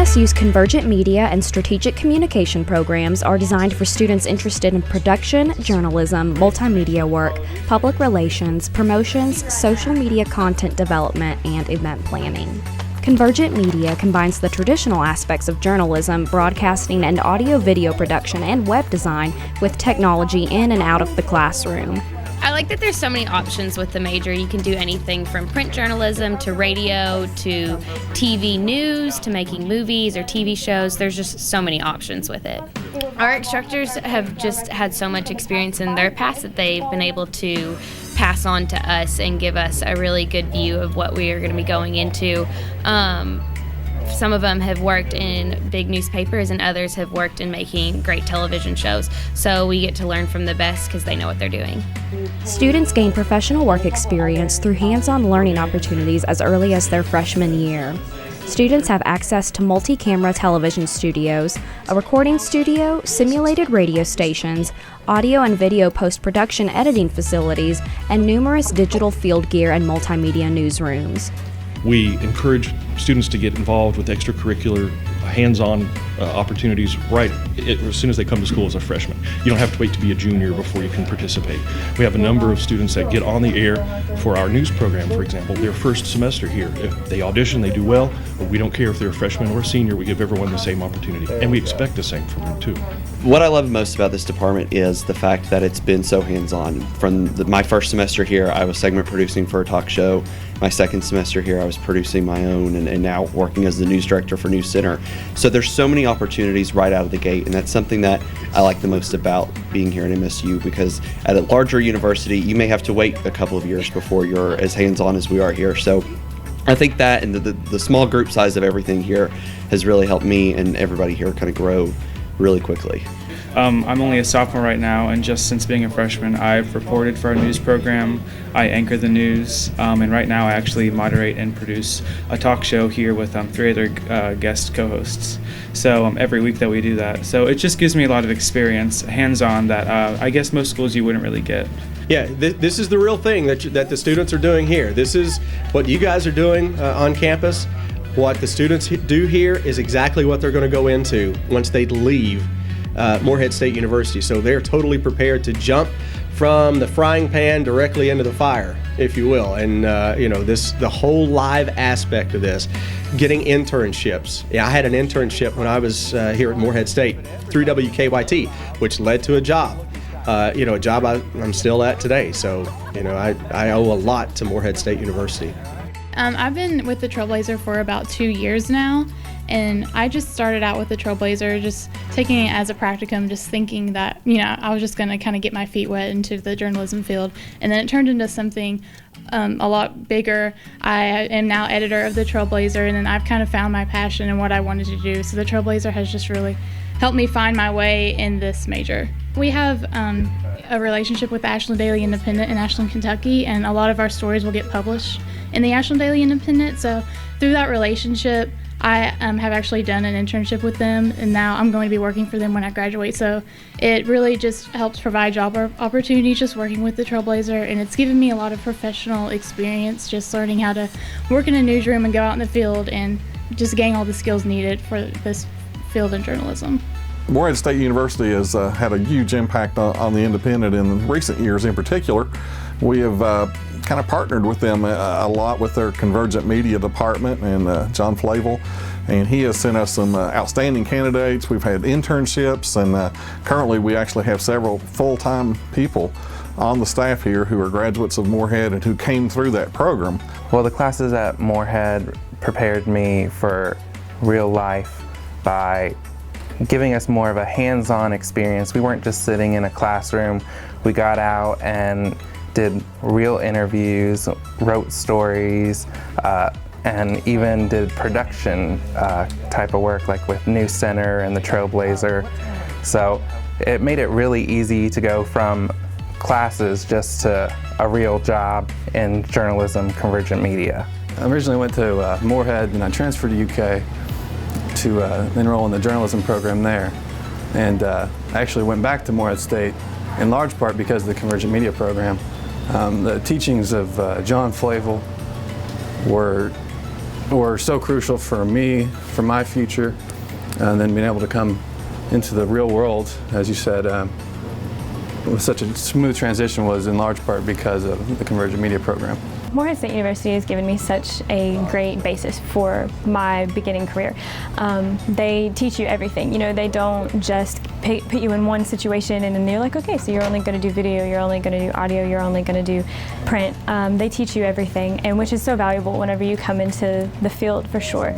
MSU's Convergent Media and Strategic Communication programs are designed for students interested in production, journalism, multimedia work, public relations, promotions, social media content development, and event planning. Convergent Media combines the traditional aspects of journalism, broadcasting, and audio-video production and web design with technology in and out of the classroom. I like that there's so many options with the major. You can do anything from print journalism to radio to TV news to making movies or TV shows. There's just so many options with it. Our instructors have just had so much experience in their past that they've been able to pass on to us and give us a really good view of what we are going to be going into. Some of them have worked in big newspapers and others have worked in making great television shows. So we get to learn from the best because they know what they're doing. Students gain professional work experience through hands-on learning opportunities as early as their freshman year. Students have access to multi-camera television studios, a recording studio, simulated radio stations, audio and video post-production editing facilities, and numerous digital field gear and multimedia newsrooms. We encourage students to get involved with extracurricular, hands-on opportunities right as soon as they come to school as a freshman. You don't have to wait to be a junior before you can participate. We have a number of students that get on the air for our news program, for example, their first semester here. If they audition, they do well, but we don't care if they're a freshman or a senior. We give everyone the same opportunity, and we expect the same from them too. What I love most about this department is the fact that it's been so hands-on. From my first semester here, I was segment producing for a talk show. My second semester here, I was producing my own, and now working as the news director for News Center. So there's so many opportunities right out of the gate, and that's something that I like the most about being here at MSU, because at a larger university, you may have to wait a couple of years before you're as hands-on as we are here. So I think that and the small group size of everything here has really helped me and everybody here kind of grow really quickly. I'm only a sophomore right now, and just since being a freshman, I've reported for our news program. I anchor the news, and right now I actually moderate and produce a talk show here with 3 other guest co-hosts. So every week that we do that. So it just gives me a lot of experience, hands-on, that I guess most schools you wouldn't really get. Yeah, this is the real thing that the students are doing here. This is what you guys are doing on campus. What the students do here is exactly what they're going to go into once they leave Morehead State University. So they're totally prepared to jump from the frying pan directly into the fire, if you will. And the whole live aspect of this, getting internships. Yeah, I had an internship when I was here at Morehead State through WKYT, which led to a job. A job I'm still at today. So, I owe a lot to Morehead State University. I've been with the Trailblazer for about 2 years now, and I just started out with the Trailblazer, just taking it as a practicum, just thinking that, I was just going to kind of get my feet wet into the journalism field, and then it turned into something a lot bigger. I am now editor of the Trailblazer, and then I've kind of found my passion and what I wanted to do, so the Trailblazer has just really helped me find my way in this major. We have a relationship with the Ashland Daily Independent in Ashland, Kentucky, and a lot of our stories will get published in the Ashland Daily Independent. So through that relationship, I have actually done an internship with them, and now I'm going to be working for them when I graduate. So it really just helps provide job opportunities just working with the Trailblazer, and it's given me a lot of professional experience just learning how to work in a newsroom and go out in the field and just gain all the skills needed for this field in journalism. Morehead State University has had a huge impact on the Independent in recent years. In particular, we have kind of partnered with them a lot with their Convergent Media department and John Flavel, and he has sent us some outstanding candidates. We've had internships, and currently we actually have several full-time people on the staff here who are graduates of Morehead and who came through that program. Well, the classes at Morehead prepared me for real life by giving us more of a hands-on experience. We weren't just sitting in a classroom. We got out and did real interviews, wrote stories, and even did production type of work, like with News Center and the Trailblazer. So it made it really easy to go from classes just to a real job in journalism, Convergent Media. I originally went to Morehead, and I transferred to UK to enroll in the journalism program there, and I actually went back to Morehead State in large part because of the Convergent Media program. The teachings of John Flavel were were so crucial for me, for my future, and then being able to come into the real world, as you said, with such a smooth transition was in large part because of the Convergent Media program. Morehead State University has given me such a great basis for my beginning career. They teach you everything. You know, they don't just put you in one situation and then you're like, okay, so you're only going to do video, you're only going to do audio, you're only going to do print. They teach you everything, and which is so valuable whenever you come into the field, for sure.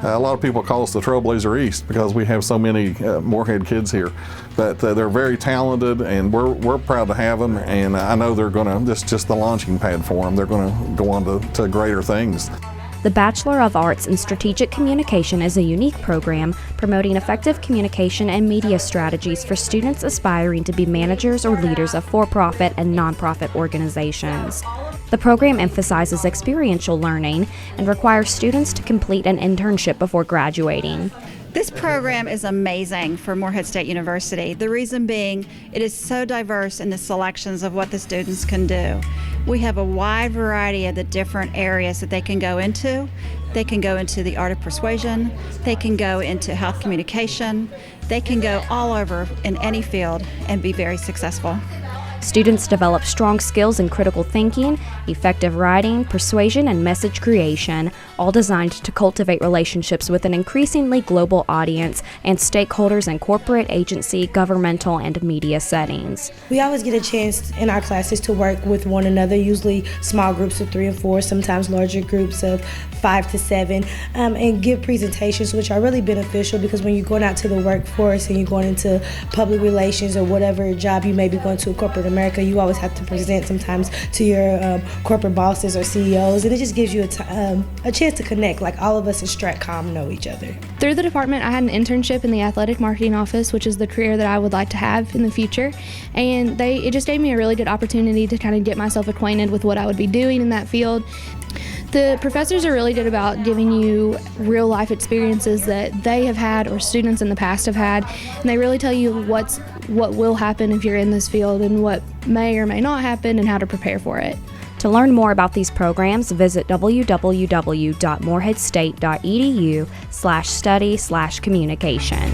A lot of people call us the Trailblazer East because we have so many Morehead kids here. But they're very talented, and we're proud to have them. And I know they're going to, this is just the launching pad for them. They're going to go on to greater things. The Bachelor of Arts in Strategic Communication is a unique program promoting effective communication and media strategies for students aspiring to be managers or leaders of for-profit and nonprofit organizations. The program emphasizes experiential learning and requires students to complete an internship before graduating. This program is amazing for Morehead State University. The reason being, it is so diverse in the selections of what the students can do. We have a wide variety of the different areas that they can go into. They can go into the art of persuasion, they can go into health communication, they can go all over in any field and be very successful. Students develop strong skills in critical thinking, effective writing, persuasion, and message creation, all designed to cultivate relationships with an increasingly global audience and stakeholders in corporate, agency, governmental, and media settings. We always get a chance in our classes to work with one another, usually small groups of 3 or 4, sometimes larger groups of 5 to 7, and give presentations, which are really beneficial because when you're going out to the workforce and you're going into public relations or whatever job you may be going to, corporate America, you always have to present sometimes to your corporate bosses or CEOs, and it just gives you a chance to connect, like all of us in StratCom know each other. Through the department, I had an internship in the athletic marketing office, which is the career that I would like to have in the future, and it just gave me a really good opportunity to kind of get myself acquainted with what I would be doing in that field. The professors are really good about giving you real life experiences that they have had or students in the past have had, and they really tell you what will happen if you're in this field and what may or may not happen and how to prepare for it. To learn more about these programs, visit www.moreheadstate.edu/study/communication.